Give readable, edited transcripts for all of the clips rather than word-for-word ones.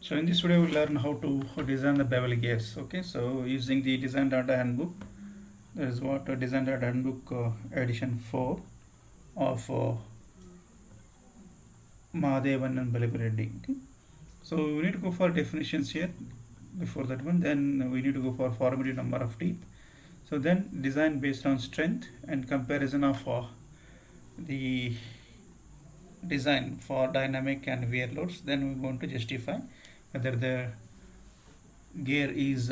So in this video we'll learn how to design the bevel gears. Okay, so using the design data handbook, that is what design data handbook edition 4 of Mahadevan and Balapireddy. Okay, so we need to go for definitions here. Before that one, then we need to go for formative number of teeth. So then design based on strength and comparison of the design for dynamic and wear loads. Then we're going to justify whether the gear is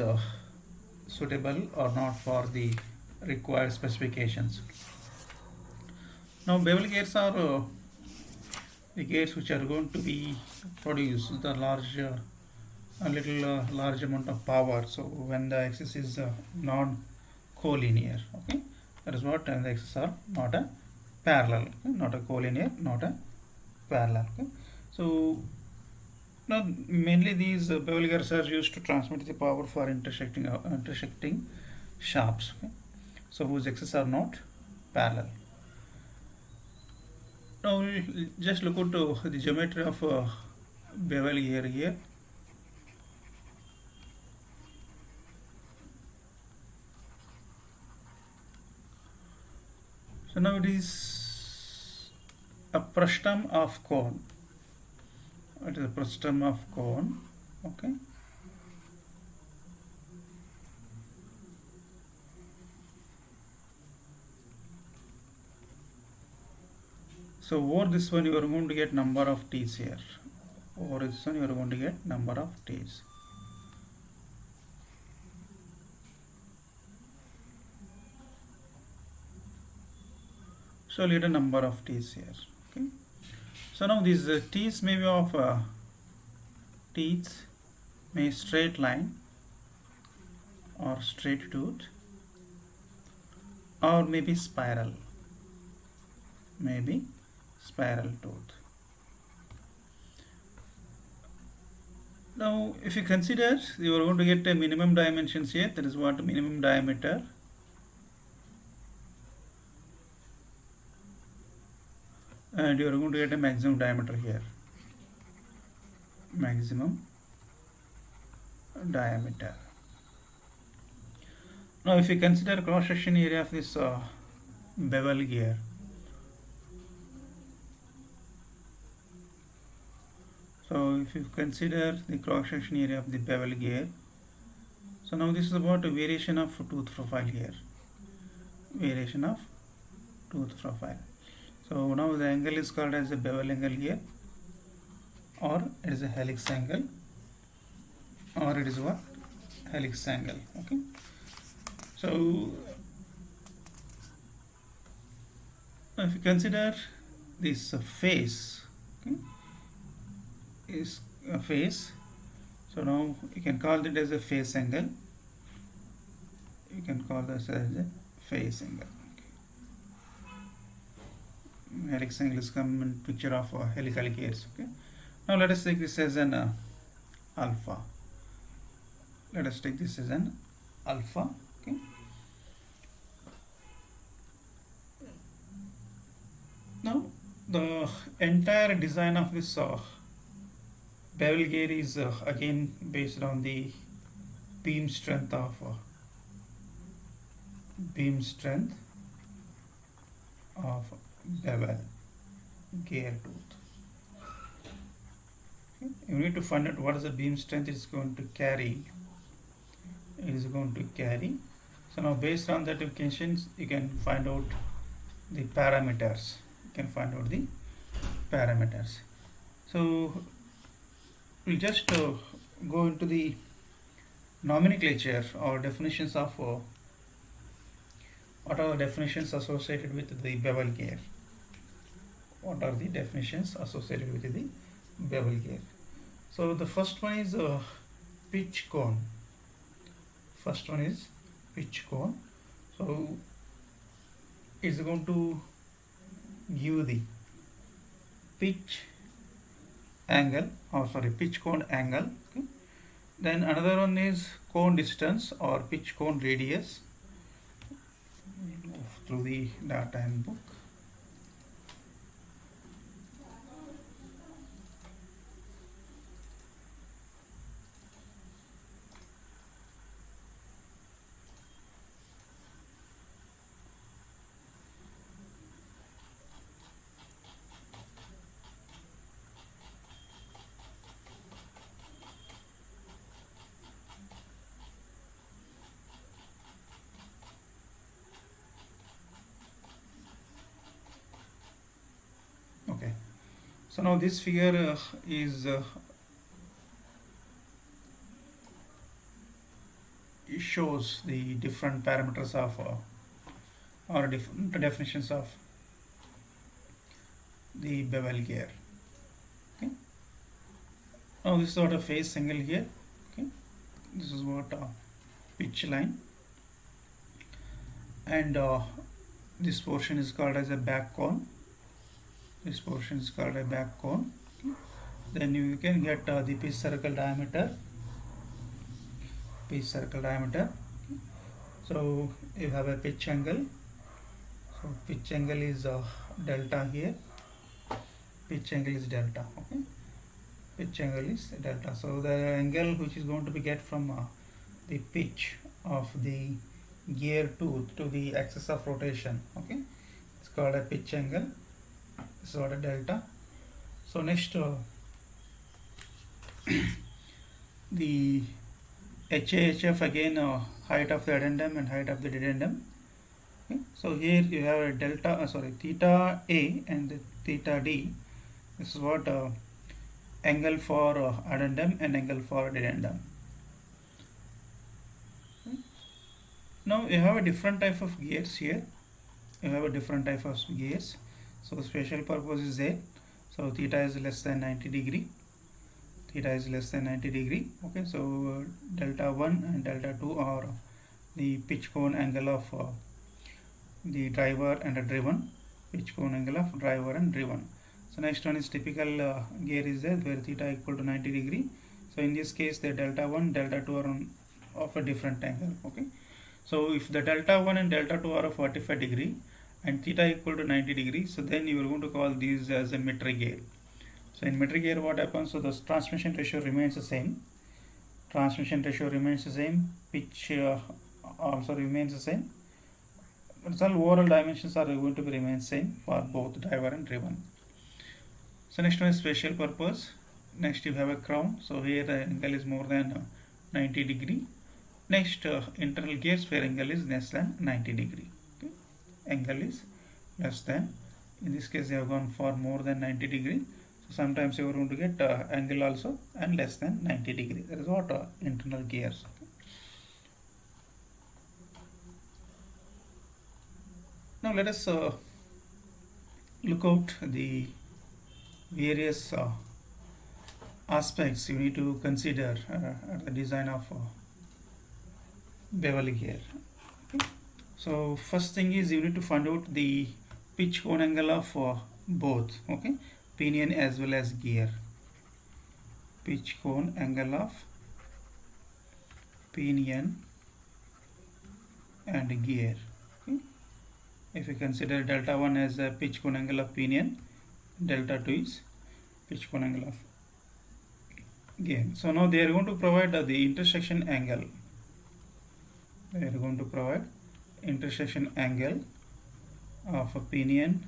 suitable or not for the required specifications. Now bevel gears are the gears which are going to be produce the large a little large amount of power. So when the axis is non-collinear, okay, that is what, and the axis are not a parallel, okay? Not a collinear, not a parallel. Okay? So now mainly these bevel gears are used to transmit the power for intersecting shafts. Okay? So whose axes are not parallel. Now we'll just look at the geometry of bevel gear here. So now it is a frustum of cone. It is a frustum of cone. Okay. So over this one you are going to get number of teeth here. Over this one you are going to get number of teeth. So let a number of teeth here. Okay. So now these teeth may be of teeth may straight line or straight tooth or maybe spiral. Maybe spiral tooth. Now if you consider, you are going to get a minimum dimensions here, that is what minimum diameter, and you are going to get a maximum diameter here, maximum diameter. Now if you consider cross section area of this bevel gear, so if you consider the cross section area of the bevel gear, so now this is about a variation of tooth profile here, variation of tooth profile. So now the angle is called as a bevel angle here, or it is a helix angle, or it is what, helix angle. Okay, so now if you consider this face, okay, is a face, so now you can call it as a face angle, you can call this as a face angle. Helix angle is common picture of helical gears. Okay, now let us take this as an alpha. Let us take this as an alpha. Okay, now the entire design of this bevel gear is again based on the beam strength of bevel gear tooth. Okay. You need to find out what is the beam strength it is going to carry. It is going to carry. So now based on that equations you can find out the parameters. You can find out the parameters. So we'll just go into the nomenclature or definitions of what are the definitions associated with the bevel gear. What are the definitions associated with the bevel gear? So the first one is pitch cone. First one is pitch cone. So it's going to give the pitch angle, or sorry, pitch cone angle. Okay. Then another one is cone distance or pitch cone radius. Move through the data handbook. So now this figure is it shows the different parameters of or different definitions of the bevel gear. Okay. Now this is what a phase angle here. Okay. This is what pitch line, and this portion is called as a back cone. This portion is called a back cone. Okay. Then you can get the pitch circle diameter. Pitch circle diameter. Okay. So you have a pitch angle. So pitch angle is delta here. Pitch angle is delta. Okay. Pitch angle is delta. So the angle which is going to be get from the pitch of the gear tooth to the axis of rotation. Okay. It's called a pitch angle. This is what a delta. So next the HAHF again, height of the addendum and height of the dedendum. Okay. So here you have a delta, theta A and theta D. This is what angle for addendum and angle for dedendum. Okay. Now you have a different type of gears here. You have a different type of gears. So special purpose is there. So theta is less than 90 degree. Theta is less than 90 degree. Okay, so delta 1 and delta 2 are the pitch cone angle of the driver and a driven. Pitch cone angle of driver and driven. So next one is typical gear is there where theta equal to 90 degree. So in this case the delta 1, delta 2 are of a different angle. Okay, so if the delta 1 and delta 2 are of 45 degree and theta equal to 90 degree, so then you are going to call these as a metric gear. So in metric gear what happens? So the transmission ratio remains the same. Transmission ratio remains the same. Pitch also remains the same. But all overall dimensions are going to be remain same for both driver and driven. So next one is special purpose. Next you have a crown. So here the angle is more than 90 degree. Next internal gears where angle is less than 90 degree. Okay. Angle is less than. In this case they have gone for more than 90 degree. So sometimes you are going to get angle also and less than 90 degree. That is what internal gears. Okay. Now let us look out the various aspects you need to consider at the design of bevel gear. Okay. So first thing is you need to find out the pitch cone angle of both. Okay, pinion as well as gear. Pitch cone angle of pinion and gear. Okay. If you consider delta 1 as a pitch cone angle of pinion, delta 2 is pitch cone angle of gear. So now they are going to provide the intersection angle. They are going to provide intersection angle of a pinion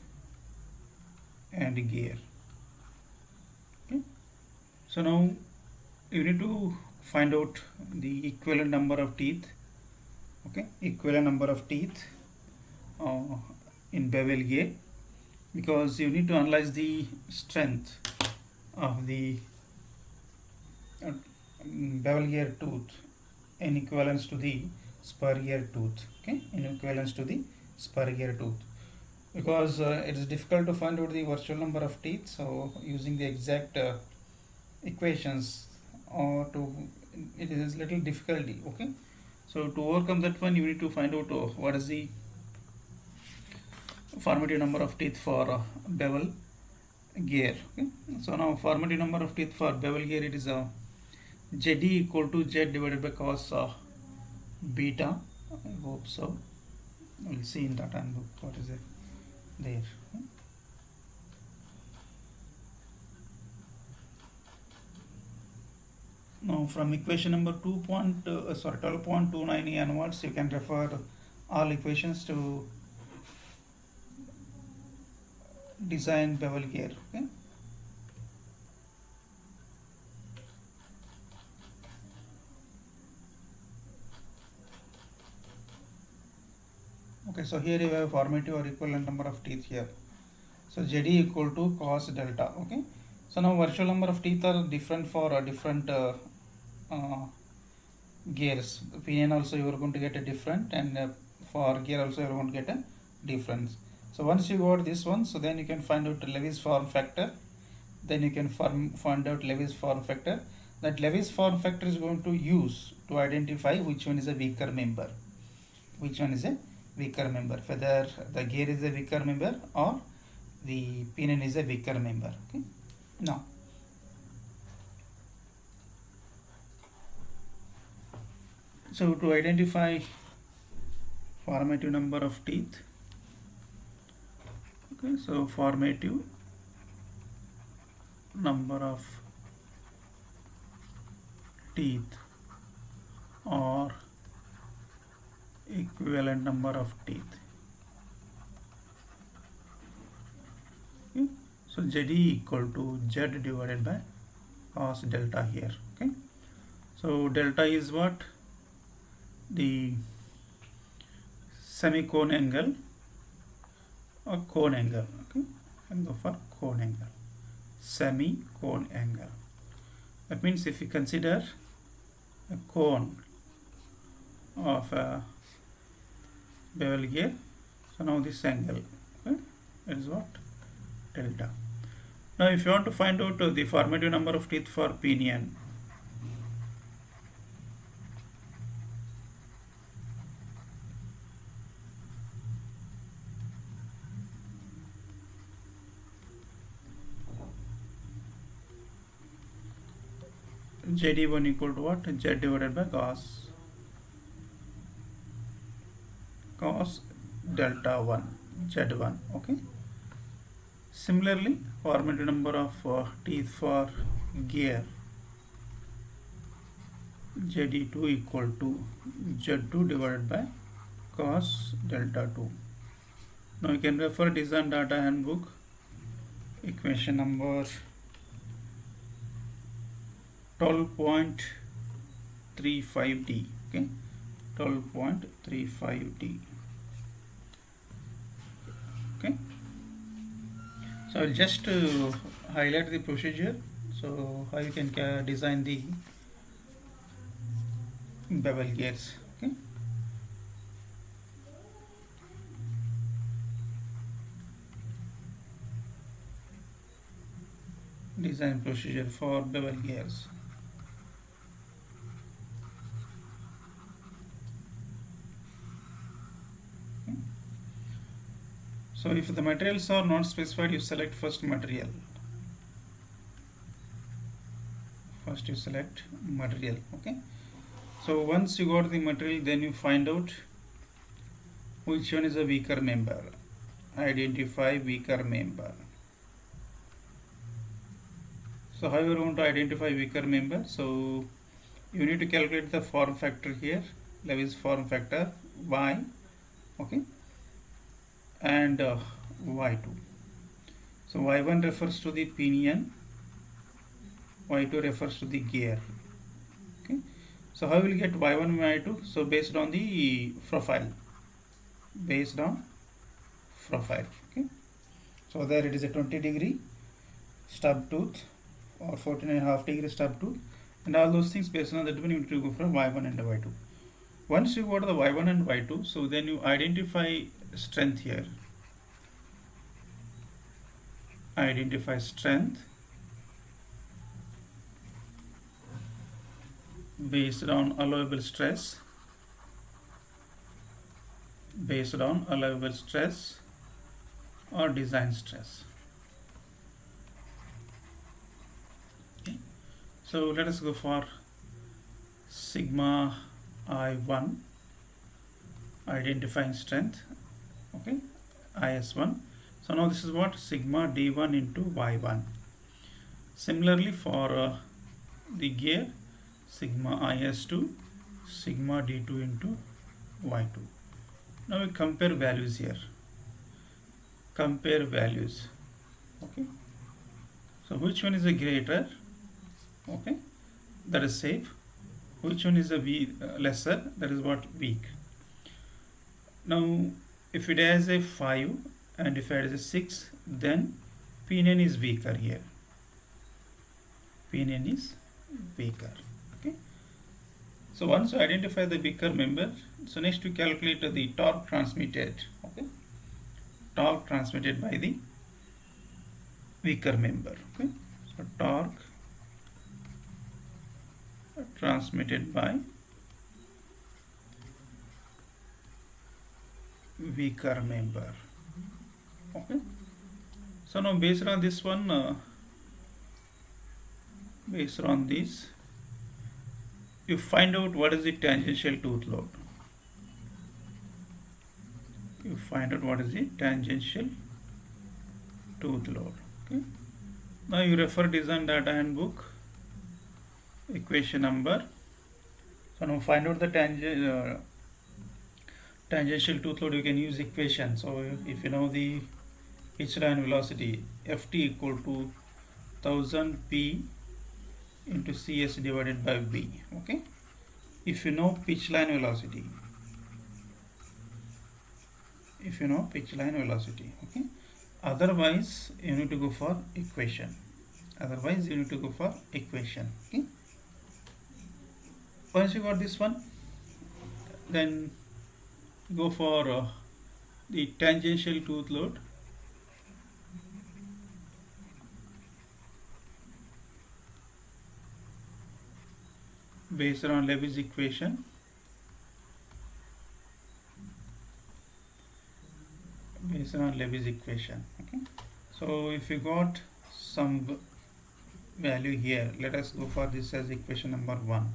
and gear. Okay. So now you need to find out the equivalent number of teeth. Okay, equivalent number of teeth in bevel gear, because you need to analyze the strength of the bevel gear tooth in equivalence to the spur gear tooth. Okay, in equivalence to the spur gear tooth, because it is difficult to find out the virtual number of teeth. So using the exact equations or it is little difficulty. Okay, so to overcome that one you need to find out what is the formative number of teeth for bevel gear. Okay, so now formative number of teeth for bevel gear, it is ZD equal to Z divided by cos beta. I hope so. We'll see in that handbook what is it there. Now from equation number 12.29 onwards you can refer all equations to design bevel gear. Okay. Okay, so here you have formative or equivalent number of teeth here. So ZD equal to cos delta. Okay. So now virtual number of teeth are different for different uh, gears. Pinion also you are going to get a different, and for gear also you are going to get a difference. So once you got this one, so then you can find out Levy's form factor. Then you can find out Levy's form factor. That Levy's form factor is going to use to identify which one is a weaker member. Which one is a weaker member? Whether the gear is a weaker member or the pinion is a weaker member. Okay. Now, so to identify formative number of teeth, okay, so formative number of teeth or equivalent number of teeth. Okay. So ZE equal to Z divided by cos delta here. Okay. So delta is what? The semi-cone angle or cone angle. Okay. And go for cone angle. Semi-cone angle. That means if you consider a cone of a bevel gear, so now this angle, okay, that is what? Delta. Now if you want to find out the formative number of teeth for pinion, JD1 equal to what? Z divided by cos delta 1, Z1. Okay. Similarly, formative number of teeth for gear, JD2 equal to Z2 divided by cos delta 2. Now you can refer design data handbook, equation number 12.35D. Okay, 12.35D. Okay. So I'll just highlight the procedure. So how you can design the bevel gears. Okay. Design procedure for bevel gears. Okay. So if the materials are not specified, you select first material. First you select material. Okay. So once you got the material, then you find out which one is a weaker member. Identify weaker member. So how you are going to identify weaker member? So you need to calculate the form factor here. Levy's form factor Y, okay, and Y2. So Y1 refers to the pinion, Y2 refers to the gear. Okay. So how will you get Y1 and Y2? So based on the profile. Based on profile. Okay. So there it is a 20-degree stub tooth or 14.5-degree stub tooth, and all those things based on that one you need to go for Y1 and Y2. Once you go to the Y1 and Y2, so then you identify strength here. Identify strength based on allowable stress, or design stress. Okay. So let us go for sigma I1, identifying strength. Okay, IS1. So now this is what? Sigma D1 into Y1. Similarly for the gear, sigma IS2, sigma D2 into Y2. Now we compare values here. Compare values. Okay. So which one is a greater? Okay, that is safe. Which one is a lesser? That is what? Weak. Now if it has a 5, and if I add as 6, then pinion is weaker here. Pinion is weaker. Okay. So once you identify the weaker member, so next we calculate the torque transmitted. Okay. Torque transmitted by the weaker member. Okay. So torque transmitted by weaker member. Okay. So now based on this one, based on this, you find out what is the tangential tooth load. You find out what is the tangential tooth load. Okay. Now you refer design data handbook, equation number. So now find out the tangential tooth load. You can use equation. So if you know the pitch line velocity, Ft equal to 1000 P into Cs divided by B. Okay. If you know pitch line velocity, okay. Otherwise you need to go for equation. Okay. Once you got this one, then go for the tangential tooth load. Based on Levy's equation. Okay. So if you got some value here, let us go for this as equation number 1.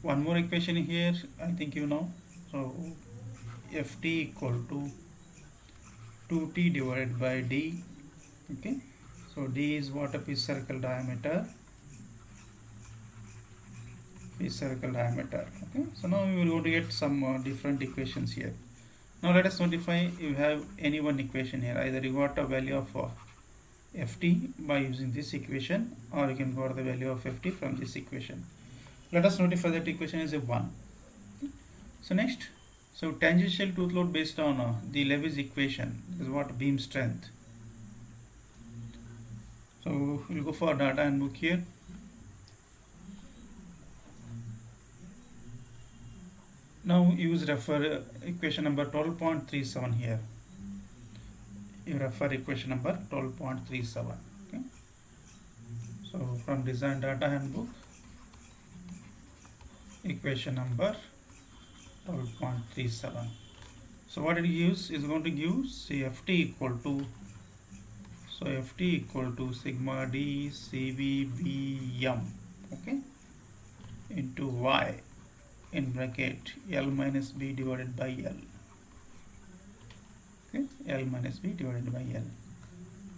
One more equation here, I think you know. So Ft equal to 2T divided by D. Okay. So D is what? A pitch circle diameter. Okay. So now we will go to get some different equations here. Now let us notify you have any one equation here. Either you got a value of Ft by using this equation, or you can got the value of Ft from this equation. Let us notify that equation is a 1. Okay. So next, so tangential tooth load based on the Levy's equation is what? Beam strength. So we'll go for data handbook here. Now use refer equation number 12.37 here. You refer equation number 12.37. Okay. So from design data handbook, equation number 12.37. So what it gives is going to give, say, Ft equal to, so Ft equal to sigma d CVBM, okay, into y in bracket L minus B divided by L. Okay, L minus B divided by L.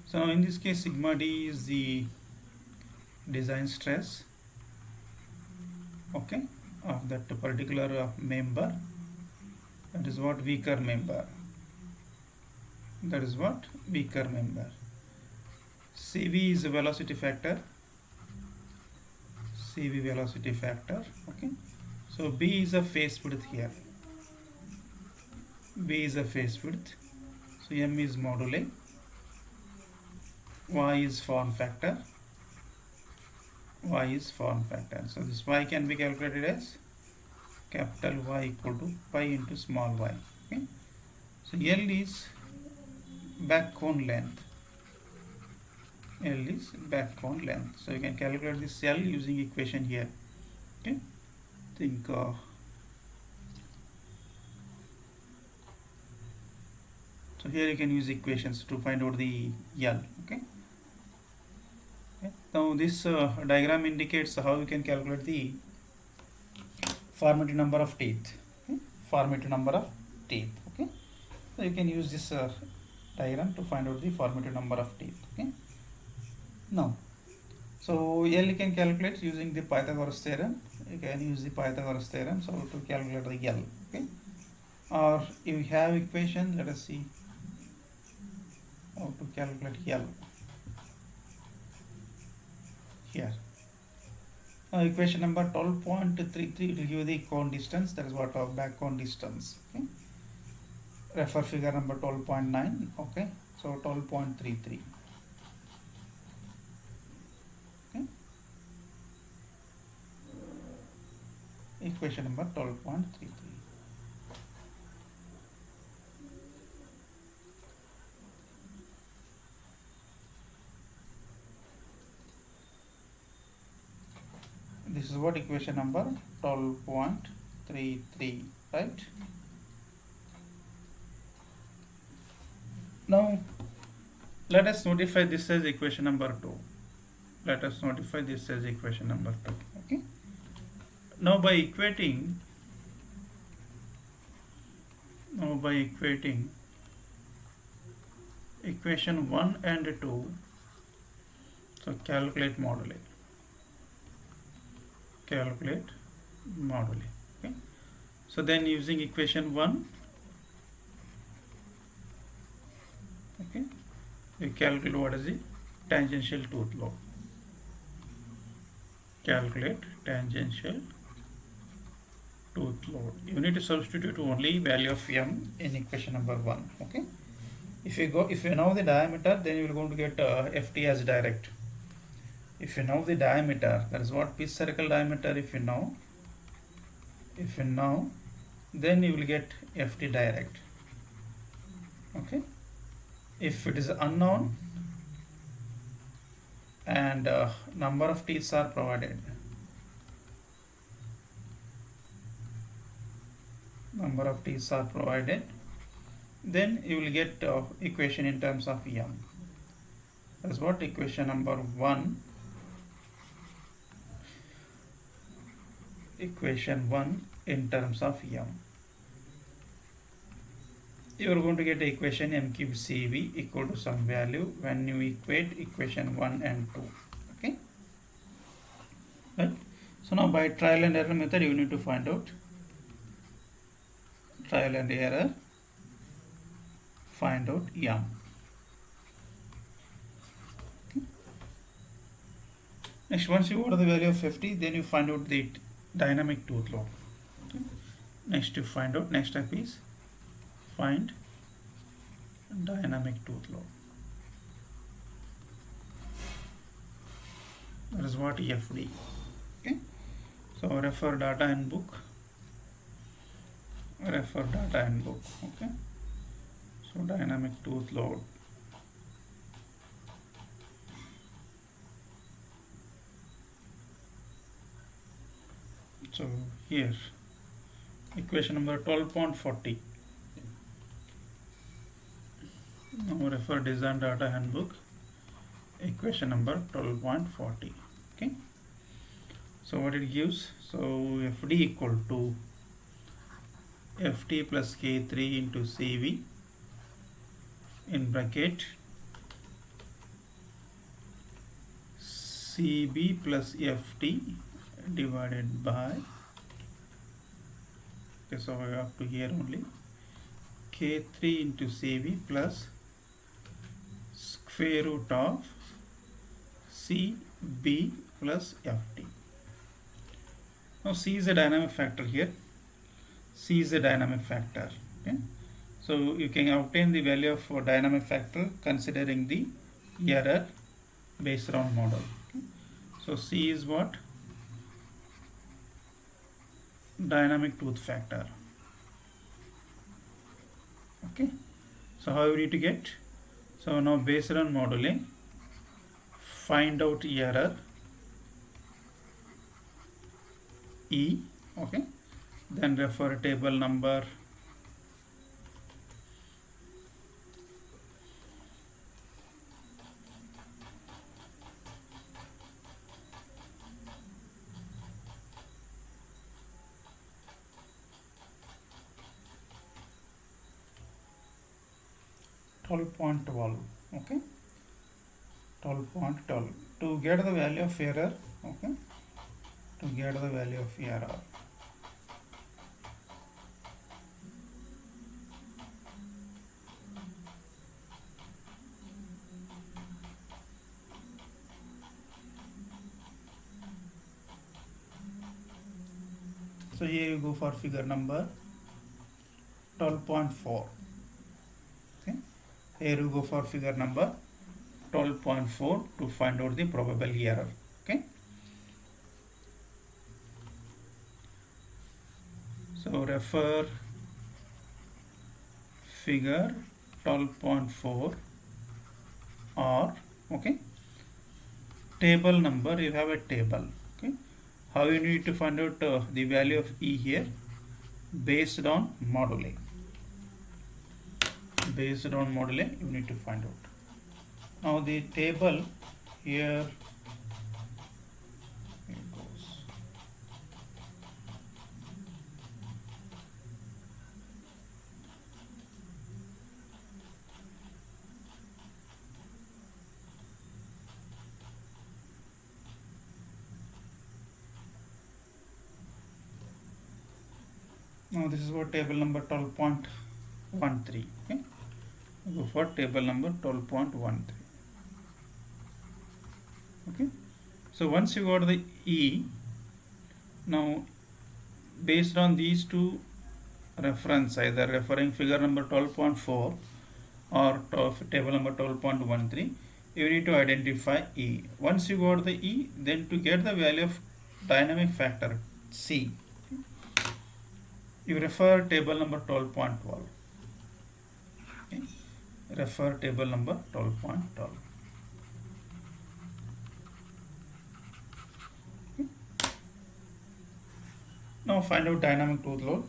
So in this case, sigma d is the design stress, okay, of that particular member. That is what? Weaker member. CV is a velocity factor. Okay. So B is a phase width here. So M is moduli. Y is form factor. So this Y can be calculated as capital Y equal to pi into small y. Okay. So L is back cone length. So you can calculate this L using equation here. Okay. So here you can use equations to find out the L. Okay. Now this diagram indicates how you can calculate the formative number of teeth. Okay. Okay. So you can use this diagram to find out the formative number of teeth. Okay. Now, so L you can calculate using the Pythagoras theorem. You can use the Pythagoras theorem so to calculate the L. Okay. Or if you have equation, let us see how to calculate L. Here. Now equation number 12.33 will give the cone distance, that is what our back cone distance. Okay. refer figure number 12.9. Okay, so 12.33. Okay, equation number 12.33. This is what equation number 12.33, right? Now let us notify this as equation number 2. Let us notify this as equation number 2. Okay, now by equating equation 1 and 2, so calculate moduli. Okay, so then using equation 1, okay, you calculate what is the tangential tooth lobe. Calculate tangential tooth load. You need to substitute only value of m in equation number 1. Okay, if you know the diameter, then you will going to get ft as direct. If you know the diameter, that is what pitch circle diameter. If you know, then you will get ft direct. Okay, if it is unknown and number of teeth are provided, then you will get equation in terms of m. That is what equation number 1. Equation 1 in terms of m. You are going to get equation m cube cv equal to some value when you equate equation 1 and 2. Okay, right? So now by trial and error method, you need to find out m. Okay. Next, once you order the value of 50, then you find out the dynamic tooth load. Okay. Next step is find dynamic tooth load. That is what FD. Okay, so refer data and book. Okay, so dynamic tooth load. So here equation number 12.40. Now refer design data handbook, equation number 12.40. Okay, so what it gives, so FD equal to FT plus K3 into CV in bracket CB plus FT divided by, okay, so up to here only, K3 into CV plus square root of CB plus FT. Now C is a dynamic factor here. Okay, so you can obtain the value of dynamic factor considering the error based round model. Okay, so C is what? Dynamic tooth factor. Okay, so how you need to get? So now based on modeling, find out error E. Okay, then refer table number 12.12. Okay, 12.12 to get the value of error. Okay, to get the value of error, so here you go for figure number 12.4. Here you go for figure number 12.4 to find out the probable error. Okay. So refer figure 12.4 or okay, table number. You have a table. Okay. How you need to find out the value of E here? Based on moduli. Based on moduli, you need to find out. Now the table here it goes. Now this is what table number 12.13. Okay. Go for table number 12.13. Okay. So once you got the E, now based on these two reference, either referring figure number 12.4 or table number 12.13, you need to identify E. Once you got the E, then to get the value of dynamic factor C, you refer table number 12.12. Okay. Refer table number 12.12. Okay. Now find out dynamic tooth load.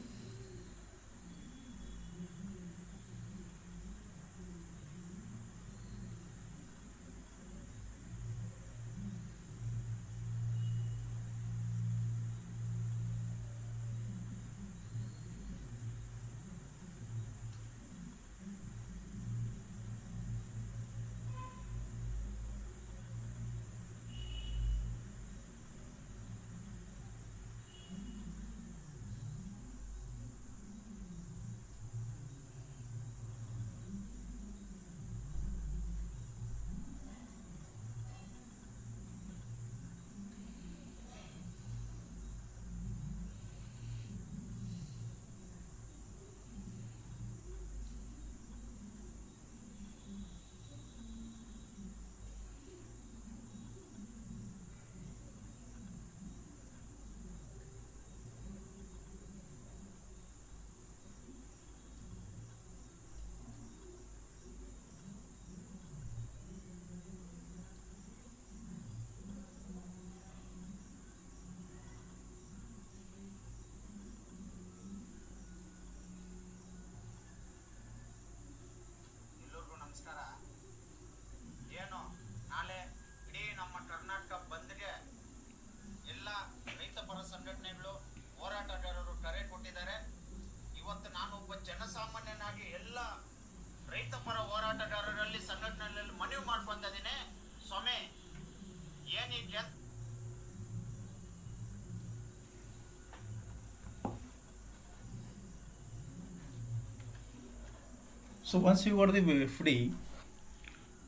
So once you got the FD,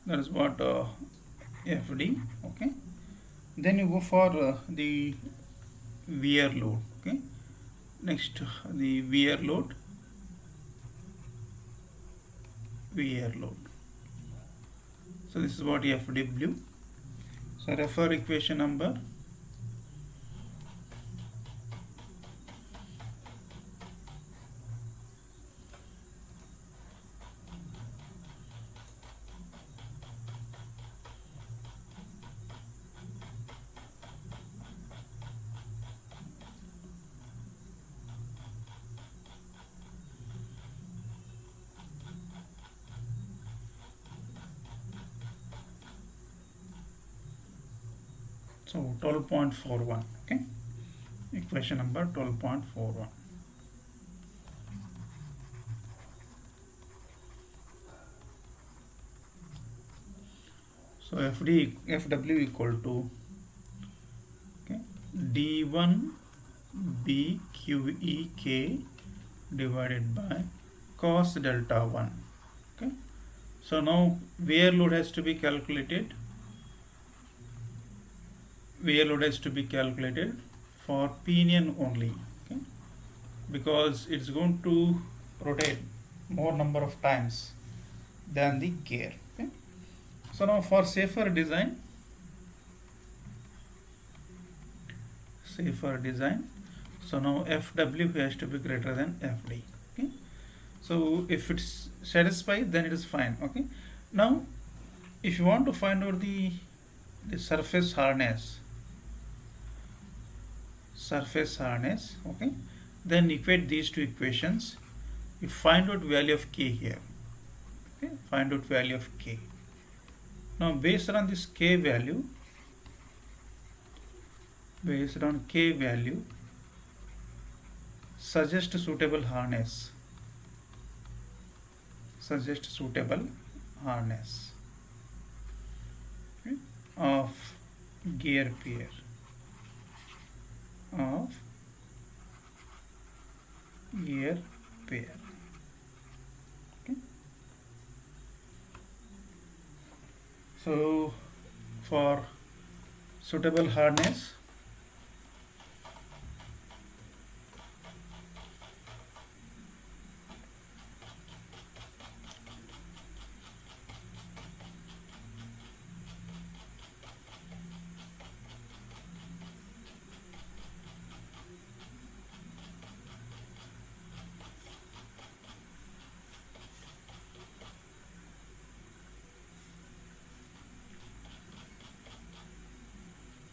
that is what FD, okay. Then you go for the wear load, okay. Next the wear load, So this is what FW. So refer equation number . So 12.41, okay, equation number 12.41. So FW equal to, okay, D1 BQEK divided by cos delta 1. Okay. So now wear load has to be calculated. Wear load has to be calculated for pinion only, okay, because it's going to rotate more number of times than the gear. Okay? So now for safer design, so now FW has to be greater than FD. Okay? So if it's satisfied, then it is fine. Okay? Now if you want to find out the surface hardness, okay, then equate these two equations. You find out value of K here. Okay? Find out value of K. Now based on this K value, suggest suitable harness. Okay, of gear pair. Okay. So for suitable hardness,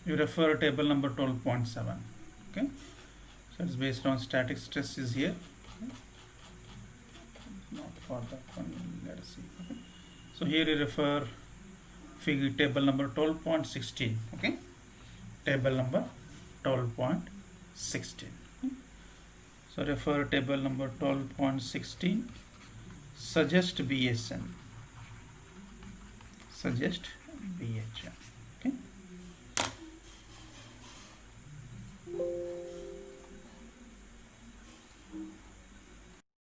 you refer table number 12.7. Okay, so it's based on static stresses here. Okay. Not for that one, let us see. Okay. So here you refer figure table number 12.16. Okay, table number 12.16. Okay. So refer table number 12.16. Suggest BHN. Okay.